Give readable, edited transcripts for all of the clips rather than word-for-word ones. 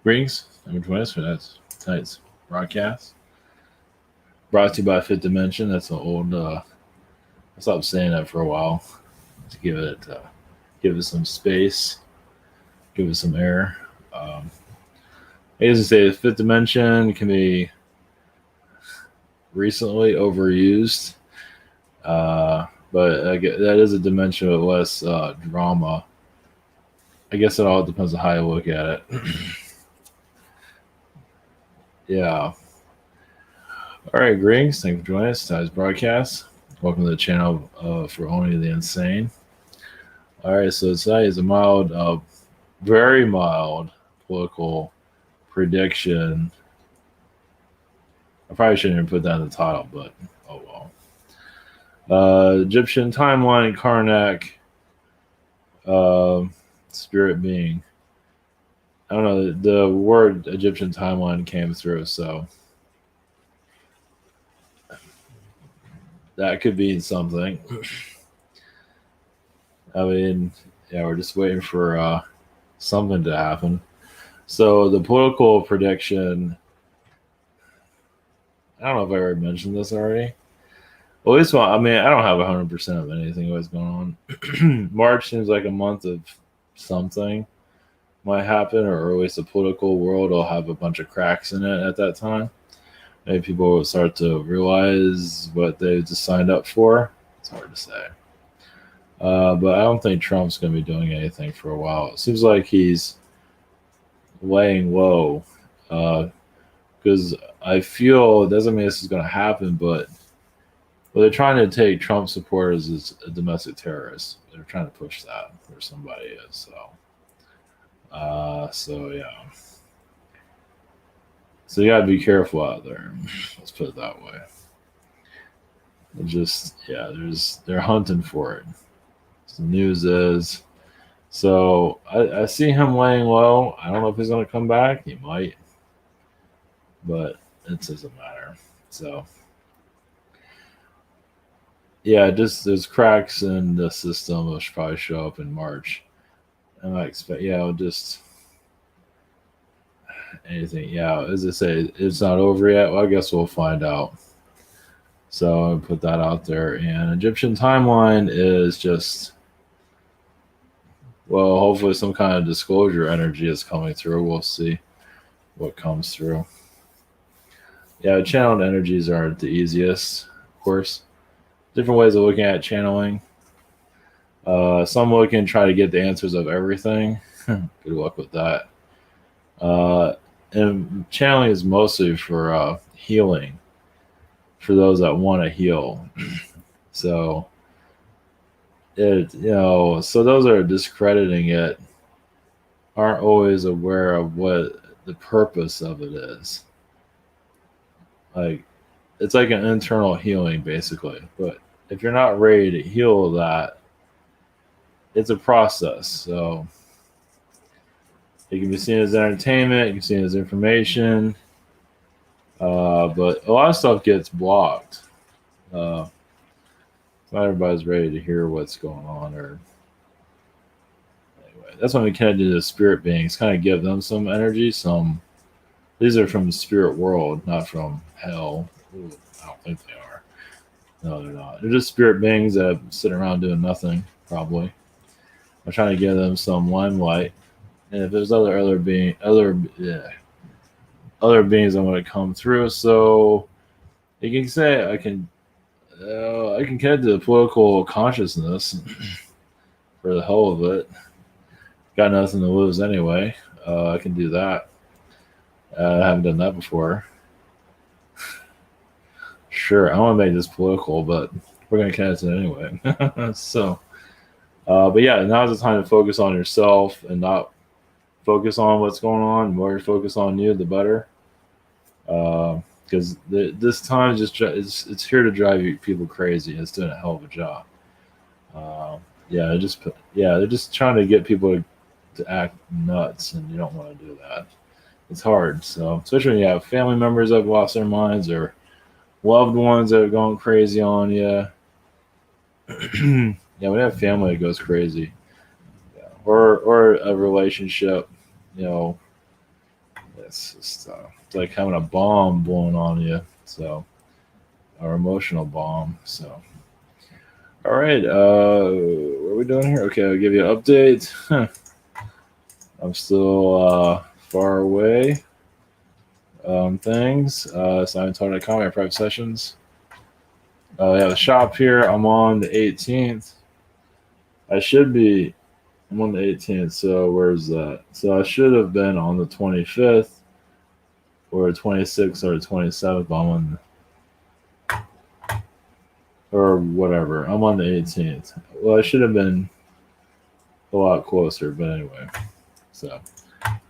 Greetings. I'm joining us for tonight's broadcast. Brought to you by Fifth Dimension. That's an old. I stopped saying that for a while to give it some space, give it some air. I used to say the Fifth Dimension can be recently overused, but that is a dimension with less drama. I guess it all depends on how you look at it. Yeah. All right, greetings. Thank you for joining us tonight's broadcast. Welcome to the channel for Only the Insane. All right, so tonight is a mild, very mild political prediction. I probably shouldn't even put that in the title, but oh well. Egyptian timeline, Karnak, spirit being. I don't know, the word Egyptian timeline came through, so that could mean something. I mean, yeah, we're just waiting for something to happen. So the political prediction, I don't know if I already mentioned this already. Well, this one, I mean, I don't have 100% of anything that's going on. March seems like a month of something might happen, or at least the political world will have a bunch of cracks in it at that time. Maybe people will start to realize what they just signed up for. It's hard to say. But I don't think Trump's going to be doing anything for a while. It seems like he's laying low. Because I feel, it doesn't mean this is going to happen, but they're trying to take Trump supporters as a domestic terrorist. They're trying to push that where somebody is. So yeah. So you gotta be careful out there. Let's put it that way. They're hunting for it. So the news is. So I see him laying low. I don't know if he's gonna come back. He might, but it doesn't matter. So yeah, just there's cracks in the system which probably show up in March. And I expect, just anything. Yeah, as I say, it's not over yet. Well, I guess we'll find out. So I'll put that out there. And Egyptian timeline is just, well, hopefully some kind of disclosure energy is coming through. We'll see what comes through. Yeah, channeled energies aren't the easiest, of course. Different ways of looking at channeling. Some looking try to get the answers of everything. Good luck with that. And channeling is mostly for healing, for those that want to heal. So so those that are discrediting it aren't always aware of what the purpose of it is. Like, it's like an internal healing, basically. But if you're not ready to heal that, it's a process. So it can be seen as entertainment, it can be seen as information, but a lot of stuff gets blocked. Not everybody's ready to hear what's going on, or anyway, that's when we kind of do the spirit beings, kind of give them some energy. These are from the spirit world, not from hell. Ooh, I don't think they are. No, they're not. They're just spirit beings that sit around doing nothing. Probably. I'm trying to give them some limelight. And if there's other beings that want to come through, so you can say I can connect to the political consciousness for the hell of it. Got nothing to lose anyway. I can do that. I haven't done that before. Sure, I want to make this political, but we're going to connect it anyway. So, but yeah, now's the time to focus on yourself and not focus on what's going on. The more you focus on you, the better. Because this time it's here to drive people crazy. It's doing a hell of a job. They're just trying to get people to act nuts, and you don't want to do that. It's hard. So especially when you have family members that have lost their minds, or loved ones that are going crazy on you. When you have family that goes crazy, or a relationship, It's just it's like having a bomb blown on you. So, or emotional bomb. So, all right. What are we doing here? Okay, I'll give you an update. I'm still far away. Things. So I'm talking to comment private sessions. We have a shop here. I'm on the 18th. I should be. I'm on the 18th. So where's that? So I should have been on the 25th or the 26th or the 27th. I'm on, or whatever. I'm on the 18th. Well, I should have been a lot closer, but anyway. So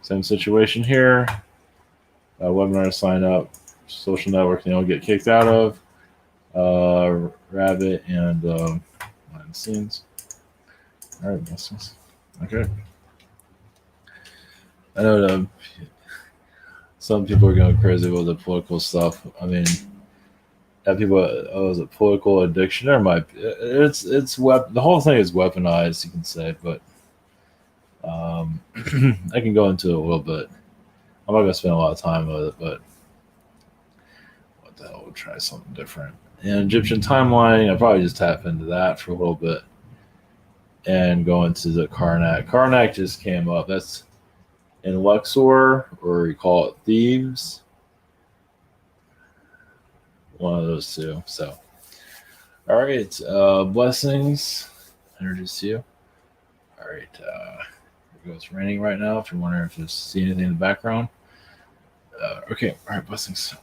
same situation here. Webinar sign up, social networking I'll get kicked out of. Rabbit and behind the scenes. All right, blessings. Okay. I know some people are going crazy with the political stuff. I mean, have people, is it political addiction? There might be. The whole thing is weaponized, you can say, but I can go into it a little bit. I'm not going to spend a lot of time with it, but what the hell, we'll try something different. And Egyptian timeline, I'll probably just tap into that for a little bit and go into the Karnak. Karnak just came up. That's in Luxor, or you call it Thieves. One of those two. So, all right. Blessings. Introduce you. All right. It's raining right now. If you're wondering if you see anything in the background. Okay. All right. Blessings.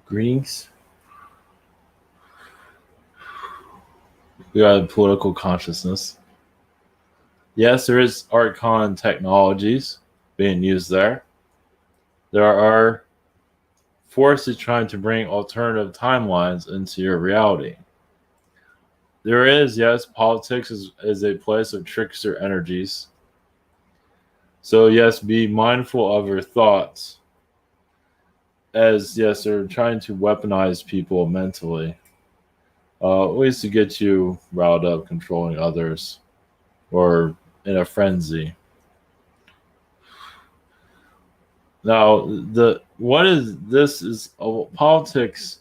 Greetings. We got political consciousness. Yes, there is Archon technologies being used there. There are forces trying to bring alternative timelines into your reality. There is, yes, politics is a place of trickster energies. So, yes, be mindful of your thoughts. As, yes, they're trying to weaponize people mentally. Ways to get you riled up, controlling others, or in a frenzy. Now, politics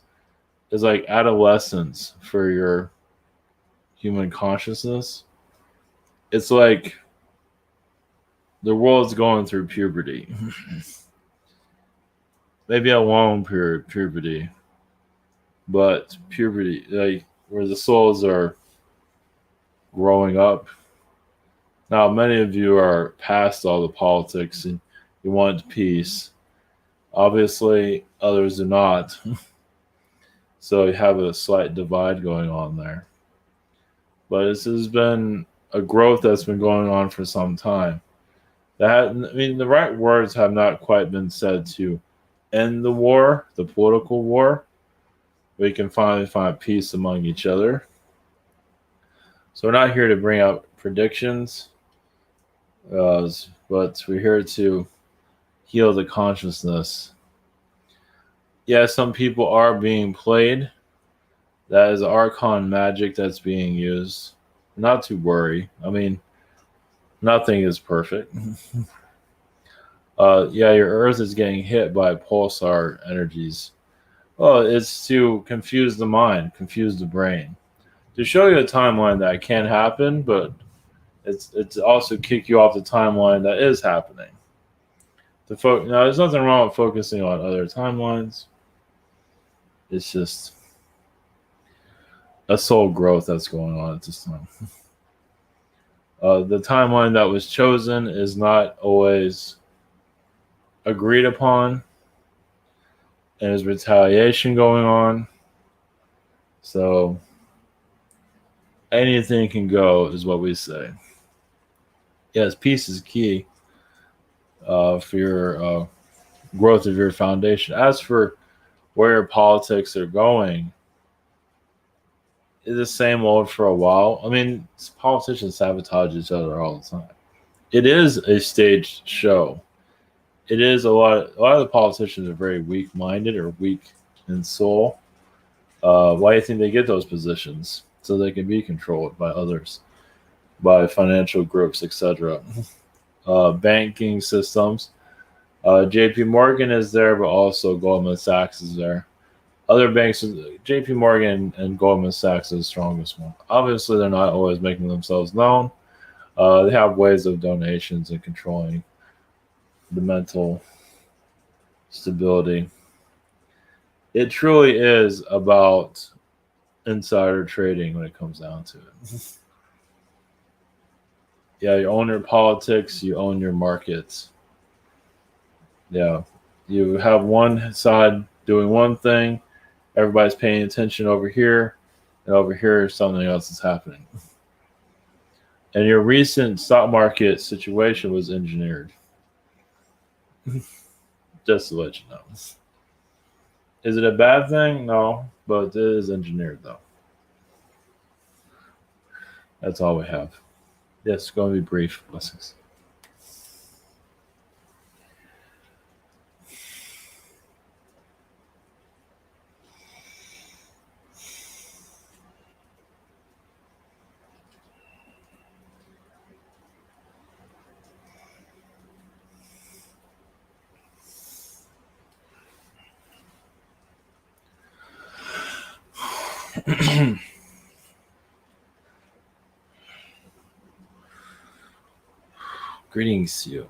is like adolescence for your human consciousness. It's like the world's going through puberty. Maybe a long period puberty, but puberty, like where the souls are growing up. Now, many of you are past all the politics and you want peace. Obviously, others do not. So you have a slight divide going on there. But this has been a growth that's been going on for some time. The right words have not quite been said to end the war, the political war. We can finally find peace among each other. So we're not here to bring out predictions, but we're here to heal the consciousness. Yeah, some people are being played. That is Archon magic that's being used. Not to worry. I mean, nothing is perfect. Your Earth is getting hit by pulsar energies. Well, it's to confuse the mind, confuse the brain, to show you a timeline that can happen, but it's also kick you off the timeline that is happening. Now, there's nothing wrong with focusing on other timelines. It's just a soul growth that's going on at this time. The timeline that was chosen is not always agreed upon, and there's retaliation going on. So anything can go, is what we say. Yes, peace is key for your growth of your foundation. As for where your politics are going, it's the same old for a while. I mean, politicians sabotage each other all the time. It is a staged show. It is a lot of the politicians are very weak minded or weak in soul. Why do you think they get those positions? So they can be controlled by others, by financial groups, etc. Banking systems. JP Morgan is there, but also Goldman Sachs is there. Other banks, JP Morgan and Goldman Sachs are the strongest one. Obviously, they're not always making themselves known. They have ways of donations and controlling the mental stability. It truly is about insider trading when it comes down to it. Yeah, you own your politics, you own your markets. Yeah, you have one side doing one thing, everybody's paying attention over here, and over here something else is happening. And your recent stock market situation was engineered. Just to let you know. Is it a bad thing? No, but it is engineered though. That's all we have. Yes, it's going to be brief. Blessings. Greetings to you.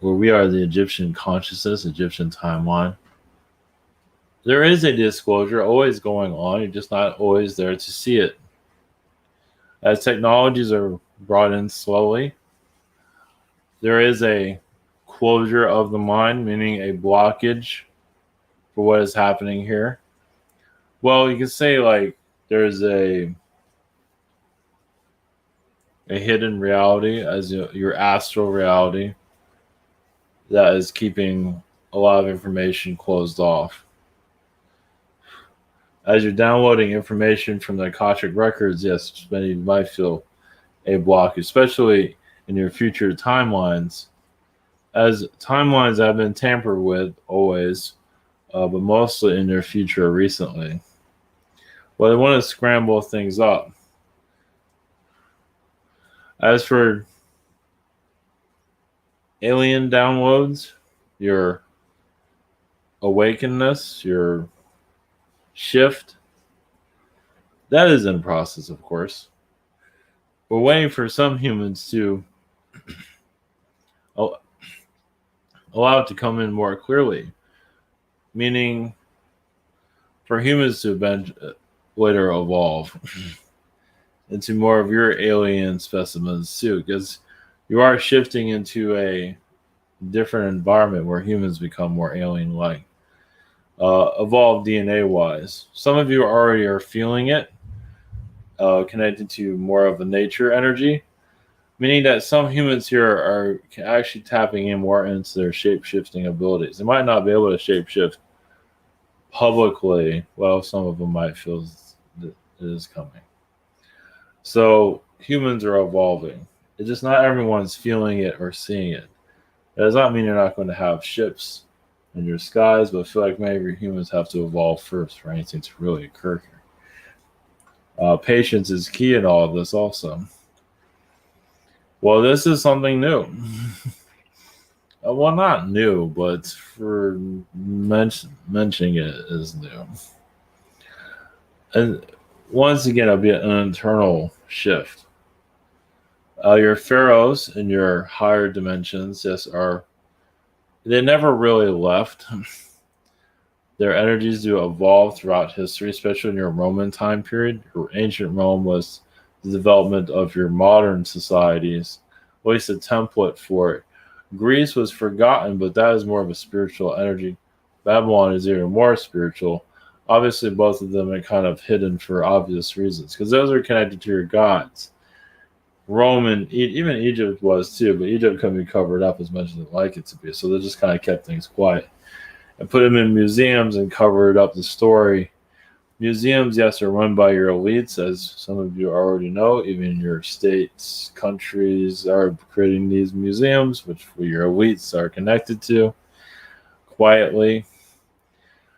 Where we are the Egyptian consciousness, Egyptian timeline. There is a disclosure always going on. You're just not always there to see it. As technologies are brought in slowly, there is a closure of the mind, meaning a blockage for what is happening here. Well, you can say like there's a hidden reality as your astral reality that is keeping a lot of information closed off. As you're downloading information from the Akashic records, yes, many might feel a block, especially in your future timelines, as timelines have been tampered with always, but mostly in their future recently. Well, they want to scramble things up. As for alien downloads, your awakeness, your shift, that is in process, of course. We're waiting for some humans to allow it to come in more clearly, meaning for humans to later evolve into more of your alien specimens too, because you are shifting into a different environment where humans become more alien-like, evolved DNA-wise. Some of you already are feeling it, connected to more of a nature energy, meaning that some humans here are actually tapping in more into their shape-shifting abilities. They might not be able to shape-shift publicly. Well, some of them might feel that it is coming. So humans are evolving. It's just not everyone's feeling it or seeing it. That does not mean you're not going to have ships in your skies, but I feel like maybe humans have to evolve first for anything to really occur here. Patience is key in all of this also. Well, this is something new. Well, not new, but for mentioning it is new. And once again, it'll be an internal shift. Your pharaohs in your higher dimensions, yes, they never really left. Their energies do evolve throughout history, especially in your Roman time period. Your ancient Rome was the development of your modern societies, at least a template for it. Greece was forgotten, but that is more of a spiritual energy. Babylon is even more spiritual. Obviously, both of them are kind of hidden for obvious reasons, because those are connected to your gods. Even Egypt was too, but Egypt couldn't be covered up as much as they'd like it to be. So they just kind of kept things quiet and put them in museums and covered up the story. Museums, yes, are run by your elites, as some of you already know. Even your states, countries are creating these museums, which your elites are connected to quietly.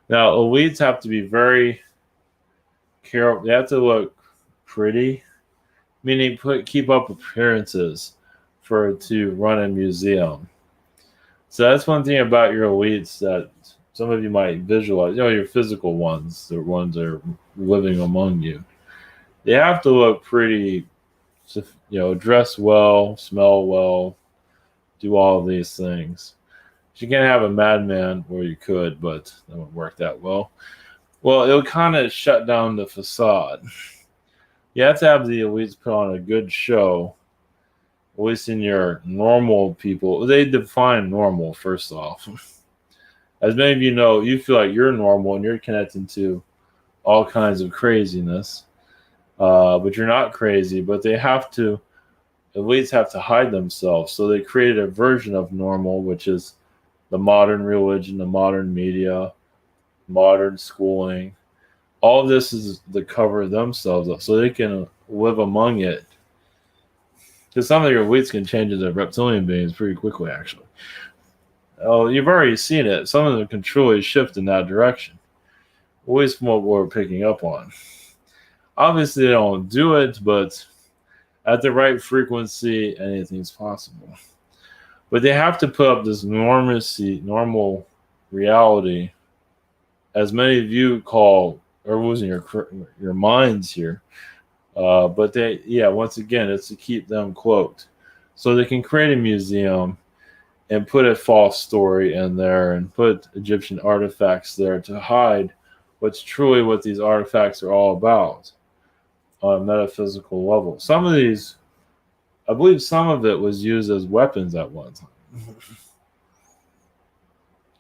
Now, elites have to be very careful. They have to look pretty, meaning keep up appearances to run a museum. So that's one thing about your elites that some of you might visualize. Your physical ones, the ones that are living among you. They have to look pretty, dress well, smell well, do all of these things. You can't have a madman, or you could, but that wouldn't work that well. Well, it'll kind of shut down the facade. You have to have the elites put on a good show, at least in your normal people. They define normal, first off. As many of you know, you feel like you're normal and you're connecting to all kinds of craziness, but you're not crazy. But elites have to hide themselves. So they created a version of normal, which is the modern religion, the modern media, modern schooling. All this is to cover themselves up so they can live among it. Because some of your elites can change into reptilian beings pretty quickly, actually. Oh, you've already seen it. Some of them can truly shift in that direction. At least from what we're picking up on. Obviously, they don't do it, but at the right frequency, anything's possible. But they have to put up this normal reality, as many of you call, or losing your minds here. But once again, it's to keep them cloaked. So they can create a museum and put a false story in there and put Egyptian artifacts there to hide what these artifacts are all about on a metaphysical level. Some of these, I believe some of it was used as weapons at one time.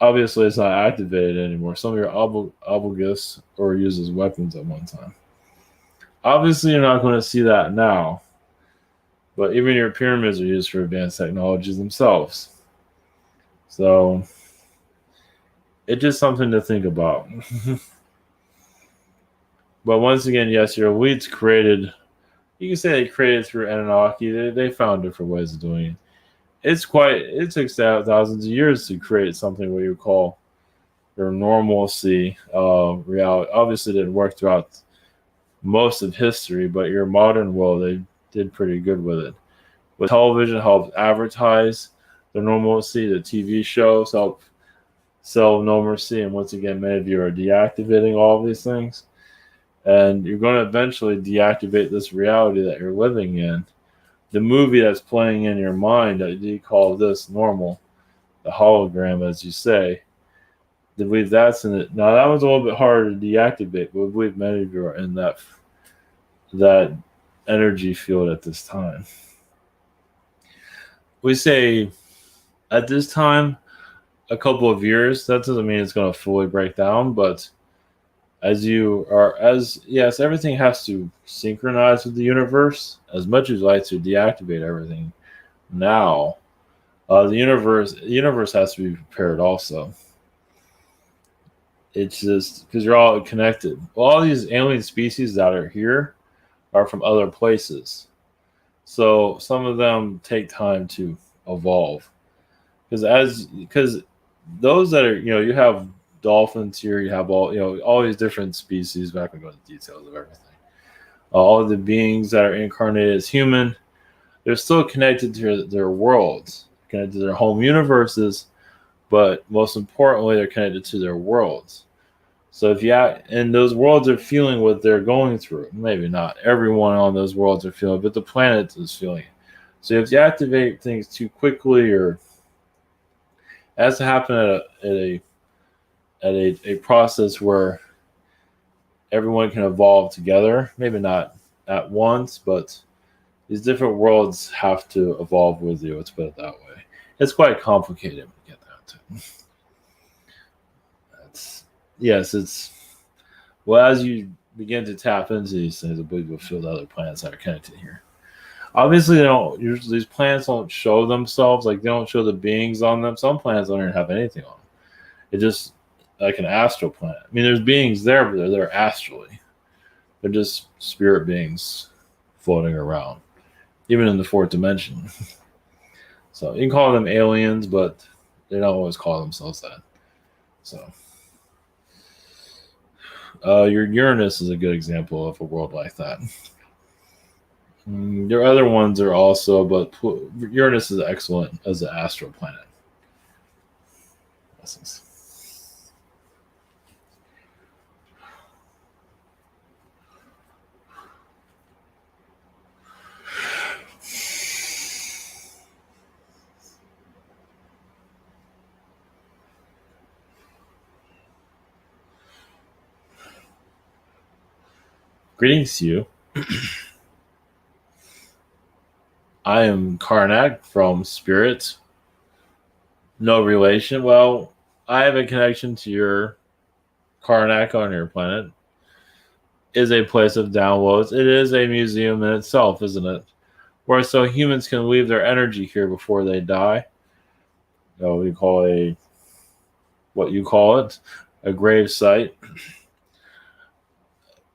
Obviously, it's not activated anymore. Some of your obelisks were used as weapons at one time. Obviously, you're not going to see that now. But even your pyramids are used for advanced technologies themselves. So, it's just something to think about. But once again, yes, your elites created, you can say they created through Anunnaki. They found different ways of doing it. It took thousands of years to create something what you call your normalcy reality. Obviously, it didn't work throughout most of history, but your modern world, they did pretty good with it. But television helped advertise the normalcy, the TV shows help sell normalcy, and once again, many of you are deactivating all of these things. And you're going to eventually deactivate this reality that you're living in. The movie that's playing in your mind that you call this normal, the hologram, as you say, I believe that's in it. Now, that was a little bit harder to deactivate, but I believe many of you are in that energy field at this time. We say at this time, a couple of years. That doesn't mean it's going to fully break down, but everything has to synchronize with the universe. As much as you like to deactivate everything now, the universe has to be prepared also. It's just because you're all connected. Well, all these alien species that are here are from other places, so some of them take time to evolve. Because those that are, you have dolphins here, you have all these different species. Back and go into details of everything. All of the beings that are incarnated as human, they're still connected to their worlds, connected to their home universes, but most importantly, they're connected to their worlds. So and those worlds are feeling what they're going through. Maybe not everyone on those worlds are feeling, but the planet is feeling it. So if you activate things too quickly, or it has to happen at a process where everyone can evolve together. Maybe not at once, but these different worlds have to evolve with you. Let's put it that way. It's quite complicated to get that to. As you begin to tap into these things, I believe you'll feel the other planets that are connected here. Obviously, they don't. Usually, these planets don't show themselves. Like they don't show the beings on them. Some planets don't even have anything on them. It just like an astral planet. I mean, there's beings there, but they're there astrally. They're just spirit beings floating around, even in the fourth dimension. So you can call them aliens, but they don't always call themselves that. So your Uranus is a good example of a world like that. There are other ones are also, but Uranus is excellent as an astral planet. Greetings to you. I am Karnak from Spirit. No relation. Well, I have a connection to your Karnak on your planet. Is a place of downloads. It is a museum in itself, isn't it? Where so humans can leave their energy here before they die. We call what you call it, a grave site.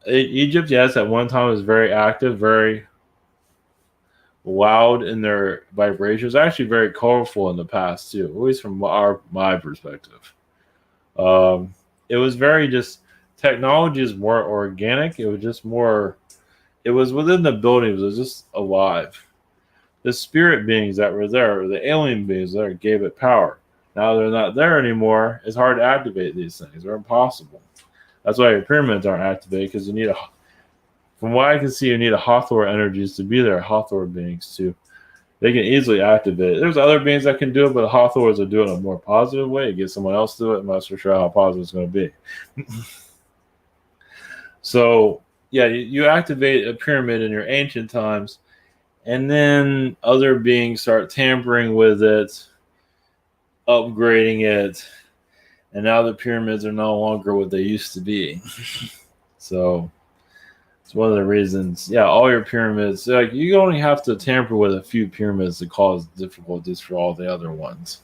Egypt, yes, at one time was very active, very loud in their vibrations. Actually, very colorful in the past too, at least from my perspective. It was very just technology is more organic. It was just more. It was within the buildings. It was just alive. The spirit beings that were there, the alien beings there, gave it power. Now they're not there anymore. It's hard to activate these things. They're impossible. That's why your pyramids aren't activated, because you need from what I can see, you need a Hathor energies to be there. Hathor beings too. They can easily activate it. There's other beings that can do it, but the Hathors will do it in a more positive way. Get someone else to do it. I'm not so sure how positive it's going to be. So yeah, you activate a pyramid in your ancient times, and then other beings start tampering with it, upgrading it, and now the pyramids are no longer what they used to be. So it's one of the reasons. Yeah, all your pyramids, like you only have to tamper with a few pyramids to cause difficulties for all the other ones.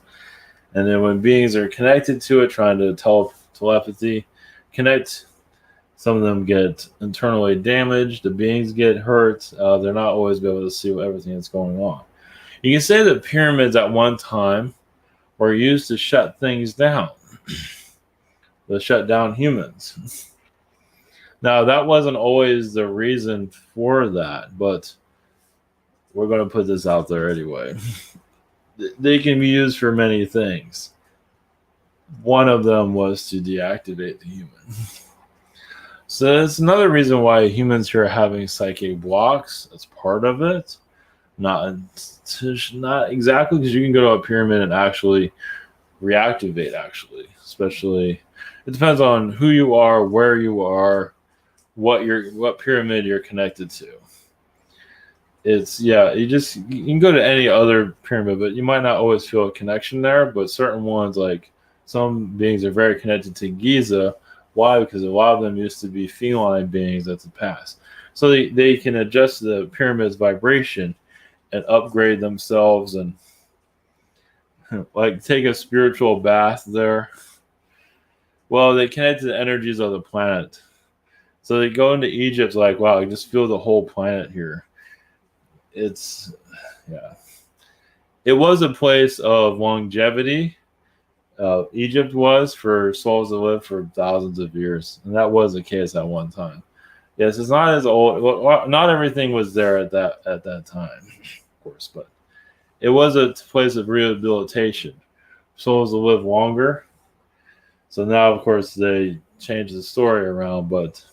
And then when beings are connected to it, trying to telepathy connect, some of them get internally damaged. The beings get hurt. They're not always be able to see everything that's going on. You can say that pyramids at one time were used to shut things down, to shut down humans. Now, that wasn't always the reason for that, but we're going to put this out there anyway. They can be used for many things. One of them was to deactivate the human. So that's another reason why humans here are having psychic blocks. That's part of it. Not exactly, because you can go to a pyramid and actually reactivate, especially it depends on who you are, where you are, what pyramid you're connected to. It's you can go to any other pyramid, but you might not always feel a connection there. But certain ones, like some beings, are very connected to Giza. Why? Because a lot of them used to be feline beings at the past. So they can adjust the pyramid's vibration and upgrade themselves and like take a spiritual bath there. Well, they connect to the energies of the planet. So they go into Egypt like, wow, I just feel the whole planet here. It's, yeah. It was a place of longevity. Egypt was for souls that lived for thousands of years. And that was the case at one time. Yes, it's not as old. Well, not everything was there at that time, of course, but it was a place of rehabilitation. Souls that live longer. So now, of course, they changed the story around, but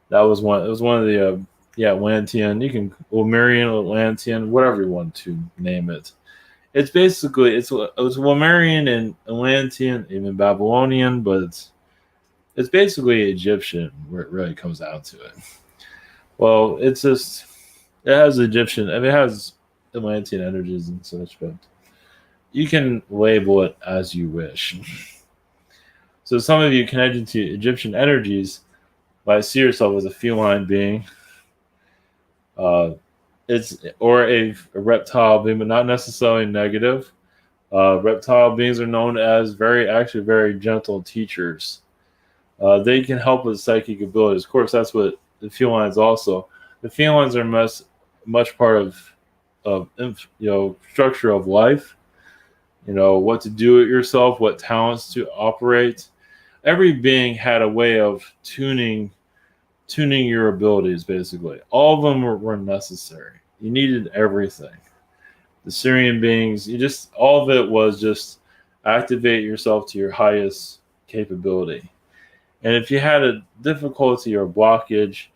that was one. It was one of the Atlantean. You can Lemurian, Atlantean, whatever you want to name it. It's basically it's Lemurian and Atlantean, even Babylonian, but it's basically Egyptian where it really comes down to it. Well, it has Egyptian. I mean, it has Atlantean energies and such, but you can label it as you wish. So some of you connected to Egyptian energies might see yourself as a feline being. it's or a reptile being, but not necessarily negative. Reptile beings are known as very gentle teachers. They can help with psychic abilities. Of course, that's what the felines also. The felines are much part of structure of life. What to do it yourself, what talents to operate. Every being had a way of tuning your abilities. Basically, all of them were necessary. You needed everything. The Syrian beings, you just all of it was just activate yourself to your highest capability. And if you had a difficulty or blockage,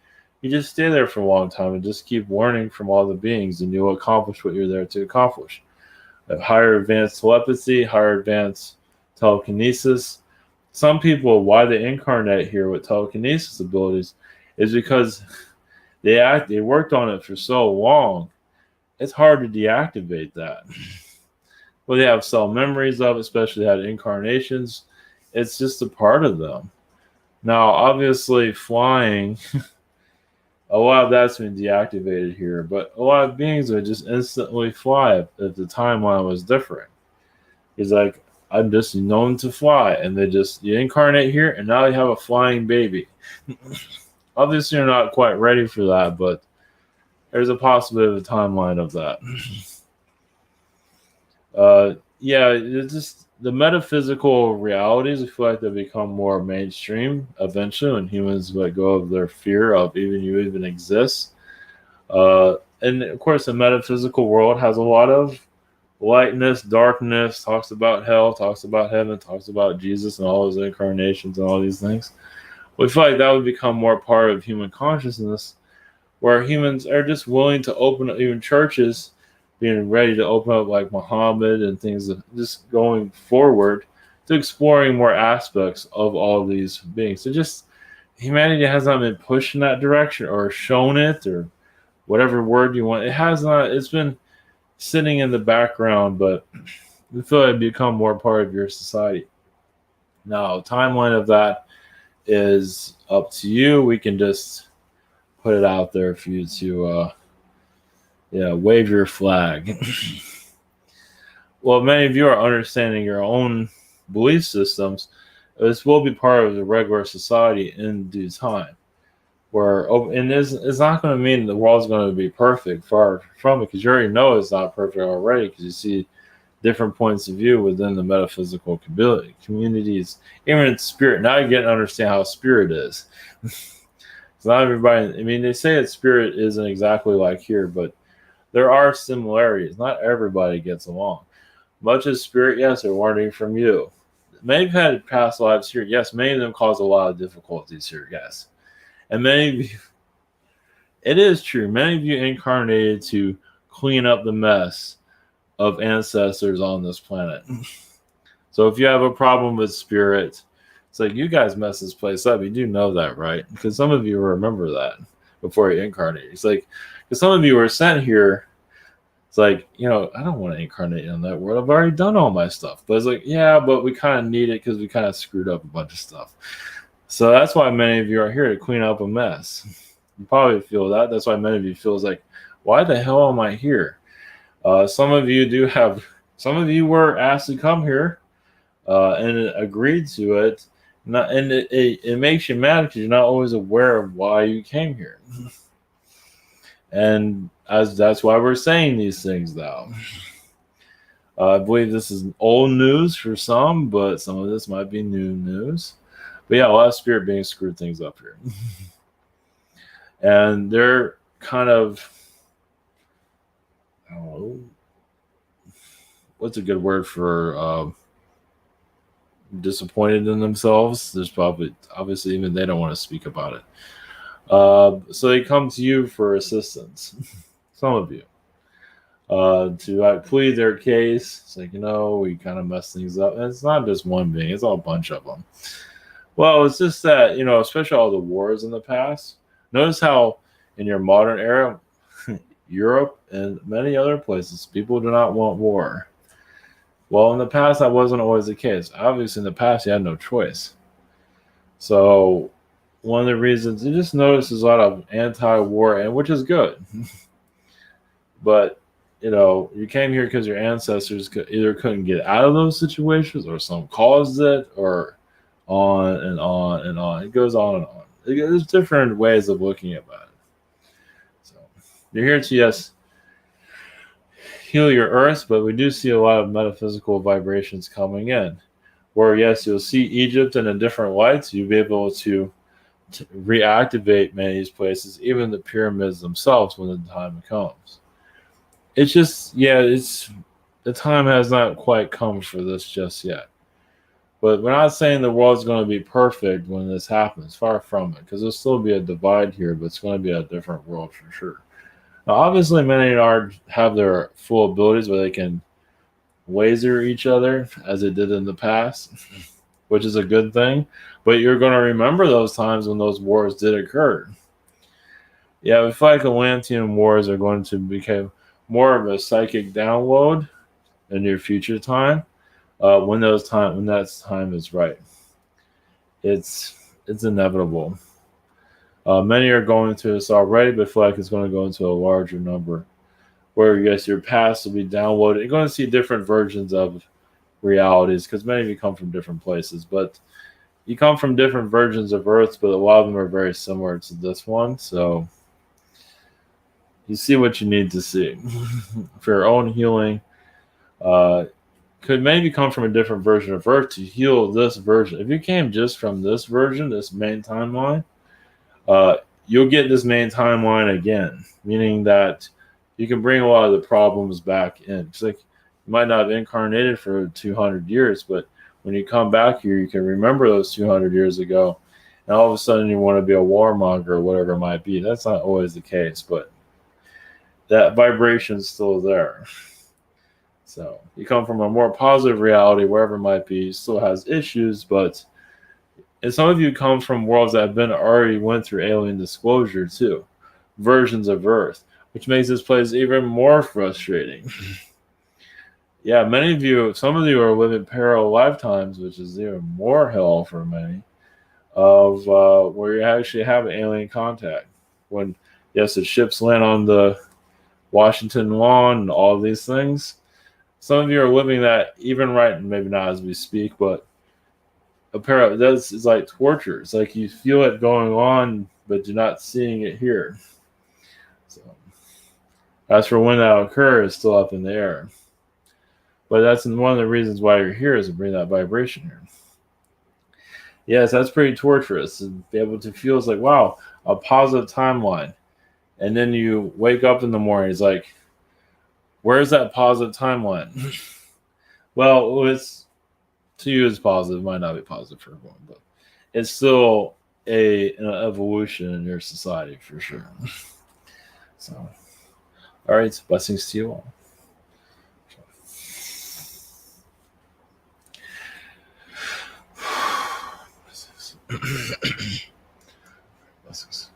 you just stay there for a long time and just keep learning from all the beings, and you'll accomplish what you're there to accomplish. Higher advanced telepathy, higher advanced telekinesis. Some people, why they incarnate here with telekinesis abilities, is because they worked on it for so long. It's hard to deactivate that. Well, they have cell memories of, especially had incarnations. It's just a part of them. Now, obviously, flying, a lot of that's been deactivated here, but a lot of beings would just instantly fly if the timeline was different. He's like, I'm just known to fly, and you incarnate here, and now you have a flying baby. Obviously, you're not quite ready for that, but there's a possibility of a timeline of that. Yeah, it's just the metaphysical realities. I feel like they become more mainstream eventually when humans let go of their fear of you even exist. And of course, the metaphysical world has a lot of lightness, darkness, talks about hell, talks about heaven, talks about Jesus and all his incarnations and all these things. We feel like that would become more part of human consciousness, where humans are just willing to open up, even churches being ready to open up like Muhammad and things, just going forward to exploring more aspects of all these beings. So just humanity has not been pushed in that direction or shown it or whatever word you want. It has not. It's been sitting in the background, but we feel like it become more part of your society. Now, timeline of that is up to you. We can just put it out there for you to wave your flag. Well, many of you are understanding your own belief systems. This will be part of the regular society in due time. And it's not going to mean the world's going to be perfect, far from it, because you already know it's not perfect already, because you see different points of view within the metaphysical communities, even in spirit. Now you get to understand how spirit is. It's not everybody. I mean, they say that spirit isn't exactly like here, but there are similarities. Not everybody gets along. Much as spirit, yes, they're learning from you. Many have had past lives here. Yes, many of them cause a lot of difficulties here. Yes. And many of you, it is true, many of you incarnated to clean up the mess of ancestors on this planet. So if you have a problem with spirit, it's like, you guys messed this place up. You do know that, right? Because some of you remember that before you incarnate. It's like, because some of you were sent here. It's like, I don't want to incarnate in that world. I've already done all my stuff. But it's like, yeah, but we kind of need it because we kind of screwed up a bunch of stuff. So that's why many of you are here to clean up a mess. You probably feel that. That's why many of you feel like, why the hell am I here? Some of you were asked to come here and agreed to it. And it makes you mad because you're not always aware of why you came here. And that's why we're saying these things now. I believe this is old news for some, but some of this might be new news. But yeah, a lot of spirit beings screwed things up here. And they're kind of, I don't know, what's a good word for disappointed in themselves? There's probably, obviously, even they don't want to speak about it. So they come to you for assistance, some of you, to plead their case. It's like, we kind of mess things up. And it's not just one being, it's all a bunch of them. Well, it's just that, especially all the wars in the past. Notice how in your modern era, Europe and many other places, people do not want war. Well, in the past, that wasn't always the case. Obviously, in the past, you had no choice. So one of the reasons, you just notice there's a lot of anti-war, and which is good. But you came here because your ancestors either couldn't get out of those situations, or some caused it, or on and on and on. It goes on and on. There's different ways of looking at it. So you're here to, yes, heal your earth, but we do see a lot of metaphysical vibrations coming in. Where, yes, you'll see Egypt in a different light, so you'll be able to reactivate many of these places, even the pyramids themselves, when the time comes. It's just, the time has not quite come for this just yet. But we're not saying the world's going to be perfect when this happens. Far from it, because there'll still be a divide here, but it's going to be a different world for sure. Now, obviously, many have their full abilities where they can laser each other as it did in the past, which is a good thing. But you're going to remember those times when those wars did occur. Yeah, we feel like Atlantean wars are going to become more of a psychic download in your future time. When that time is right, it's inevitable. Many are going through this already, but feel like it's going to go into a larger number. Where, yes, your past will be downloaded. You're going to see different versions of realities, because many of you come from different places, but you come from different versions of Earth, but a lot of them are very similar to this one. So you see what you need to see for your own healing. Could maybe come from a different version of Earth to heal this version. If you came just from this version, this main timeline, you'll get this main timeline again, meaning that you can bring a lot of the problems back in. It's like you might not have incarnated for 200 years, but when you come back here, you can remember those 200 years ago, and all of a sudden you want to be a warmonger or whatever it might be. That's not always the case, but that vibration is still there. So you come from a more positive reality, wherever it might be, still has issues, and some of you come from worlds that have been already went through alien disclosure too, versions of Earth, which makes this place even more frustrating. Yeah, some of you are living parallel lifetimes, which is even more hell for many, of where you actually have alien contact. When, yes, the ships land on the Washington lawn and all of these things, some of you are living that even right, maybe not as we speak, but that's it's like torture. It's like you feel it going on, but you're not seeing it here. So, as for when that occurs, it's still up in the air. But that's one of the reasons why you're here, is to bring that vibration here. Yes, that's pretty torturous. To be able to feel, it's like, wow, a positive timeline. And then you wake up in the morning, it's like, where's that positive timeline? Well, it's to you it's positive. It might not be positive for everyone, but it's still an evolution in your society for sure. So, all right, blessings to you all. Blessings.